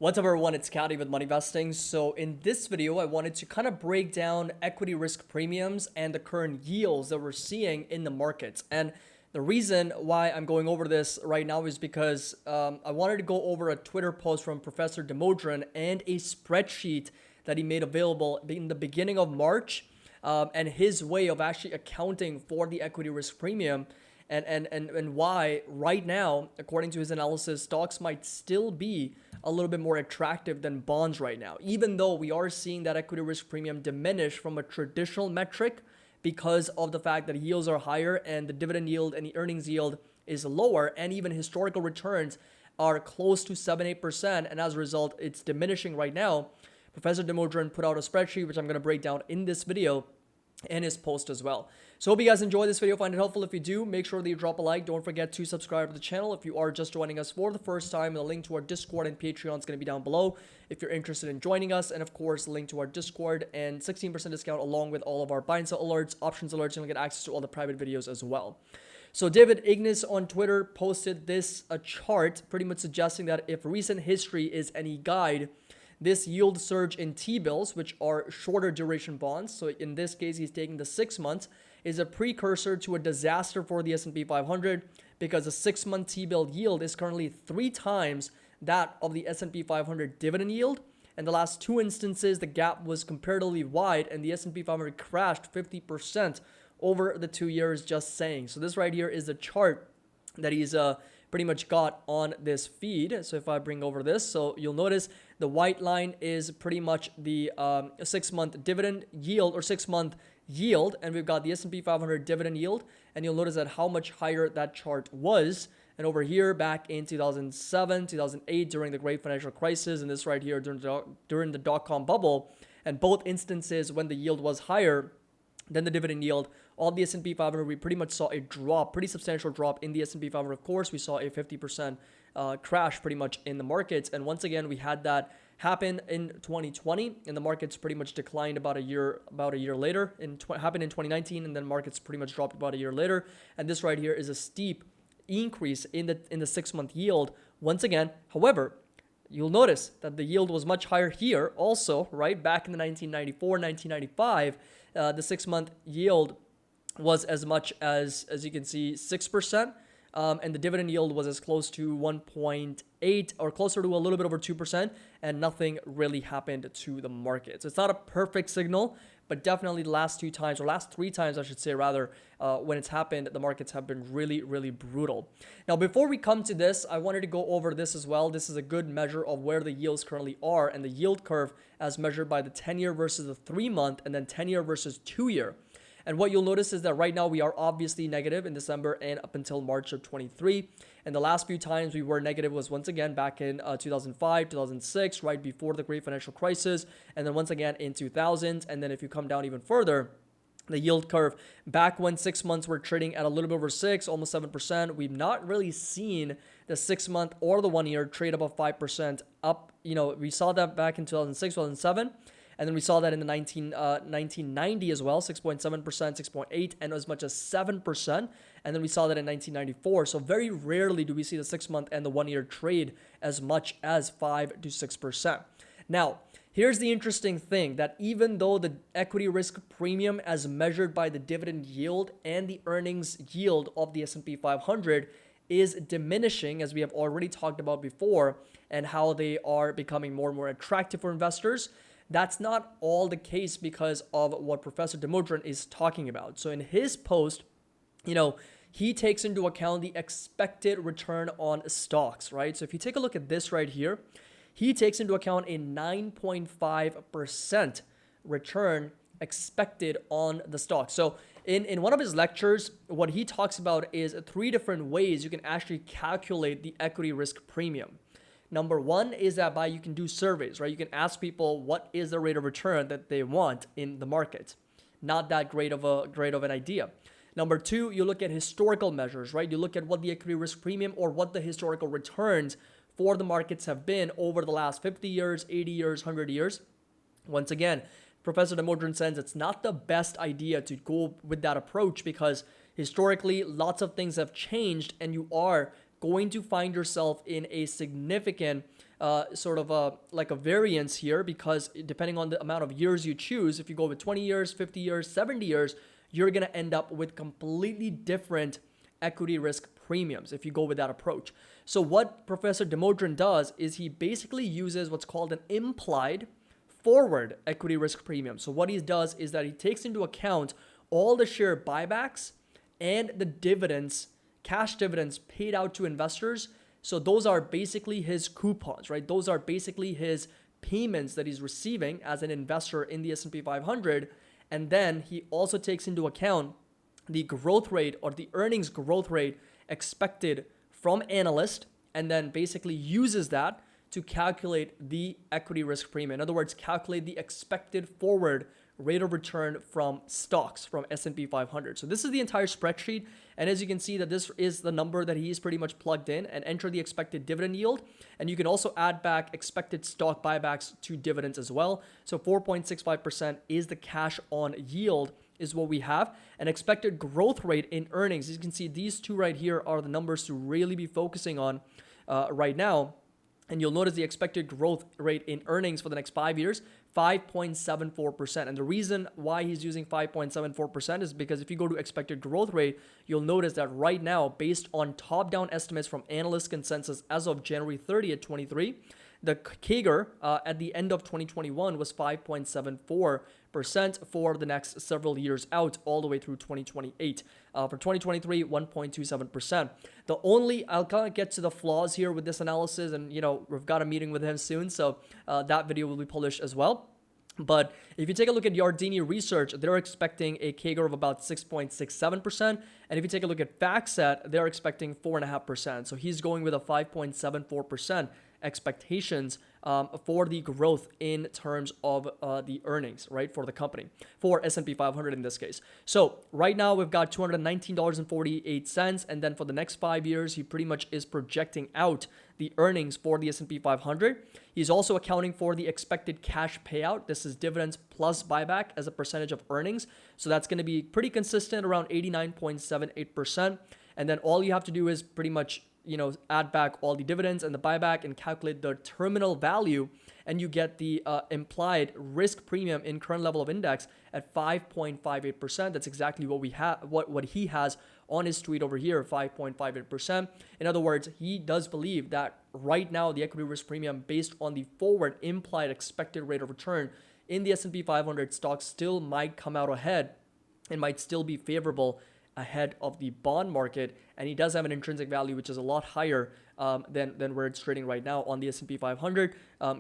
What's up everyone, it's Caddy with Money Vesting. So in this video, I wanted to kind of break down equity risk premiums and the current yields that we're seeing in the markets. And the reason why I'm going over this right now is because I wanted to go over a Twitter post from Professor Demodran and a spreadsheet that he made available in the beginning of March, and his way of actually accounting for the equity risk premium. And why right now, according to his analysis, stocks might still be a little bit more attractive than bonds right now, even though we are seeing that equity risk premium diminish from a traditional metric because of the fact that yields are higher and the dividend yield and the earnings yield is lower, and even historical returns are close to 7-8%, and as a result, it's diminishing right now. Professor Demodran put out a spreadsheet, which I'm going to break down in this video, and his post as well. So hope you guys enjoy this video, find it helpful. If you do, make sure that you drop a like. Don't forget to subscribe to the channel. If you are just joining us for the first time, the link to our Discord and Patreon is going to be down below if you're interested in joining us. And of course, the link to our Discord and 16% discount along with all of our buy and sell alerts, options alerts, and you'll get access to all the private videos as well. So David Ignis on Twitter posted this chart pretty much suggesting that if recent history is any guide, this yield surge in T-bills, which are shorter duration bonds, so in this case, he's taking the 6 months, is a precursor to a disaster for the S&P 500 because the 6-month T-bill yield is currently 3 times that of the S&P 500 dividend yield. In the last 2 instances, the gap was comparatively wide and the S&P 500 crashed 50% over the 2 years, just saying. So this right here is the chart that he's pretty much got on this feed. So if I bring over this, so you'll notice the white line is pretty much the 6-month dividend yield or 6-month yield, and we've got the S&P 500 dividend yield, and you'll notice that how much higher that chart was. And over here back in 2007, 2008 during the great financial crisis, and this right here during the dot-com bubble, and both instances when the yield was higher than the dividend yield, all the S&P 500, we pretty much saw a drop, pretty substantial drop in the S&P 500. Of course, we saw a 50% crash pretty much in the markets. And once again, we had that happen in 2020, and the markets pretty much declined about a year later. Happened in 2019, and then markets pretty much dropped about a year later. And this right here is a steep increase in the 6-month yield. Once again, however, you'll notice that the yield was much higher here also, right? Back in the 1994, 1995, the 6-month yield was as much as you can see, 6%. And the dividend yield was as close to 1.8 or closer to a little bit over 2%, and nothing really happened to the market. So it's not a perfect signal, but definitely the last 2 times, or last 3 times, I should say rather, when it's happened, the markets have been really, really brutal. Now, before we come to this, I wanted to go over this as well. This is a good measure of where the yields currently are, and the yield curve as measured by the 10-year versus the 3-month, and then 10-year versus 2-year. And what you'll notice is that right now we are obviously negative in December and up until March of 23. And the last few times we were negative was once again back in 2005, 2006, right before the great financial crisis. And then once again in 2000. And then if you come down even further, the yield curve back when 6 months were trading at a little bit over 6, almost 7%. We've not really seen the 6-month or the 1-year trade above 5% up. You know, we saw that back in 2006, 2007. And then we saw that in the 1990 as well, 6.7%, 6.8%, and as much as 7%. And then we saw that in 1994. So very rarely do we see the 6-month and the 1-year trade as much as 5 to 6%. Now, here's the interesting thing, that even though the equity risk premium as measured by the dividend yield and the earnings yield of the S&P 500 is diminishing, as we have already talked about before, and how they are becoming more and more attractive for investors, that's not all the case because of what Professor Demodran is talking about. So in his post, he takes into account the expected return on stocks, right? So if you take a look at this right here, he takes into account a 9.5% return expected on the stock. So in one of his lectures, what he talks about is 3 different ways you can actually calculate the equity risk premium. Number 1 is that you can do surveys, right? You can ask people what is the rate of return that they want in the market. Not that great of an idea. Number 2, you look at historical measures, right? You look at what the equity risk premium or what the historical returns for the markets have been over the last 50 years, 80 years, 100 years. Once again, Professor Demodran says it's not the best idea to go with that approach because historically lots of things have changed and you are going to find yourself in a significant sort of like a variance here, because depending on the amount of years you choose, if you go with 20 years, 50 years, 70 years, you're going to end up with completely different equity risk premiums if you go with that approach. So what Professor Demodrin does is he basically uses what's called an implied forward equity risk premium. So what he does is that he takes into account all the share buybacks and the dividends, cash dividends paid out to investors. So those are basically his coupons, right? Those are basically his payments that he's receiving as an investor in the S&P 500. And then he also takes into account the growth rate or the earnings growth rate expected from analysts, and then basically uses that to calculate the equity risk premium. In other words, calculate the expected forward rate of return from stocks from S&P 500. So this is the entire spreadsheet. And as you can see that this is the number that he's pretty much plugged in, and enter the expected dividend yield. And you can also add back expected stock buybacks to dividends as well. So 4.65% is the cash on yield is what we have. An expected growth rate in earnings. As you can see, these two right here are the numbers to really be focusing on right now. And you'll notice the expected growth rate in earnings for the next 5 years, 5.74%. And the reason why he's using 5.74% is because if you go to expected growth rate, you'll notice that right now, based on top-down estimates from analyst consensus as of January 30th, 23, the CAGR at the end of 2021 was 5.74% for the next several years out, all the way through 2028. For 2023, 1.27%. I'll kind of get to the flaws here with this analysis, and we've got a meeting with him soon, so that video will be published as well. But if you take a look at Yardeni Research, they're expecting a CAGR of about 6.67%. And if you take a look at FactSet, they're expecting 4.5%. So he's going with a 5.74% expectations for the growth in terms of the earnings, right, for the company, for S&P 500 in this case. So right now we've got $219.48, and then for the next 5 years, he pretty much is projecting out the earnings for the S&P 500. He's also accounting for the expected cash payout. This is dividends plus buyback as a percentage of earnings. So that's going to be pretty consistent, around 89.78%. And then all you have to do is pretty much add back all the dividends and the buyback and calculate the terminal value, and you get the implied risk premium in current level of index at 5.58%. That's exactly what we have, what he has on his tweet over here, 5.58%. In other words, he does believe that right now the equity risk premium based on the forward implied expected rate of return in the S&P 500 stocks still might come out ahead and might still be favorable ahead of the bond market, and he does have an intrinsic value which is a lot higher than where it's trading right now on the S&P 500,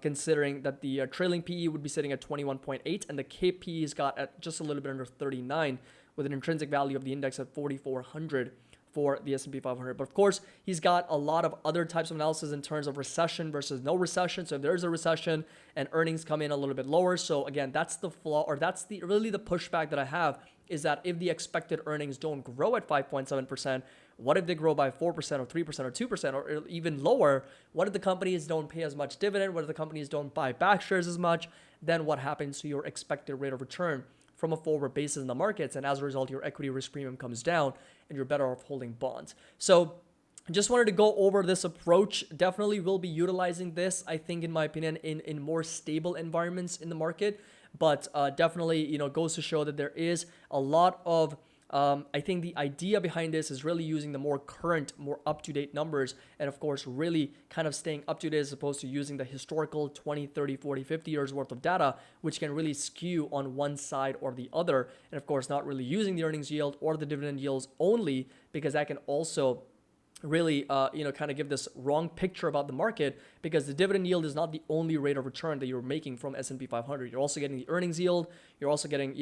considering that the trailing PE would be sitting at 21.8 and the KP is got at just a little bit under 39, with an intrinsic value of the index at 4,400 for the S&P 500. But of course, he's got a lot of other types of analysis in terms of recession versus no recession. So if there's a recession and earnings come in a little bit lower, so again, that's the flaw, or that's really the pushback that I have, is that if the expected earnings don't grow at 5.7%, what if they grow by 4% or 3% or 2% or even lower? What if the companies don't pay as much dividend? What if the companies don't buy back shares as much? Then what happens to your expected rate of return from a forward basis in the markets? And as a result, your equity risk premium comes down and you're better off holding bonds. So just wanted to go over this approach. Definitely will be utilizing this, I think, in my opinion, in more stable environments in the market. But definitely, goes to show that there is a lot of, I think the idea behind this is really using the more current, more up-to-date numbers. And of course, really kind of staying up to date as opposed to using the historical 20, 30, 40, 50 years worth of data, which can really skew on one side or the other. And of course, not really using the earnings yield or the dividend yields only, because that can also really, kind of give this wrong picture about the market, because the dividend yield is not the only rate of return that you're making from S&P 500. You're also getting the earnings yield. You're also getting,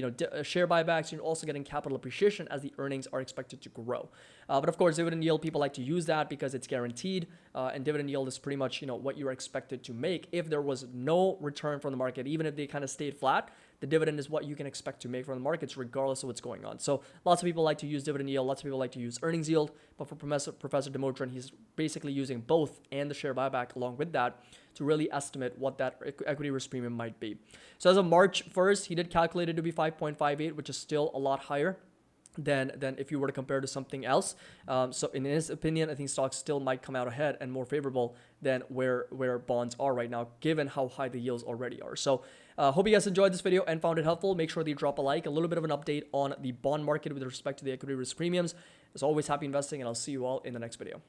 share buybacks. You're also getting capital appreciation as the earnings are expected to grow. But of course, dividend yield, people like to use that because it's guaranteed. And dividend yield is pretty much, what you're expected to make if there was no return from the market, even if they kind of stayed flat. The dividend is what you can expect to make from the markets regardless of what's going on. So lots of people like to use dividend yield. Lots of people like to use earnings yield. But for Professor Demodrin, he's basically using both and the share buyback along with that to really estimate what that equity risk premium might be. So as of March 1st, he did calculate it to be 5.58, which is still a lot higher than if you were to compare to something else. So in his opinion, I think stocks still might come out ahead and more favorable than where bonds are right now, given how high the yields already are. So hope you guys enjoyed this video and found it helpful. Make sure that you drop a like. A little bit of an update on the bond market with respect to the equity risk premiums. As always, happy investing, and I'll see you all in the next video.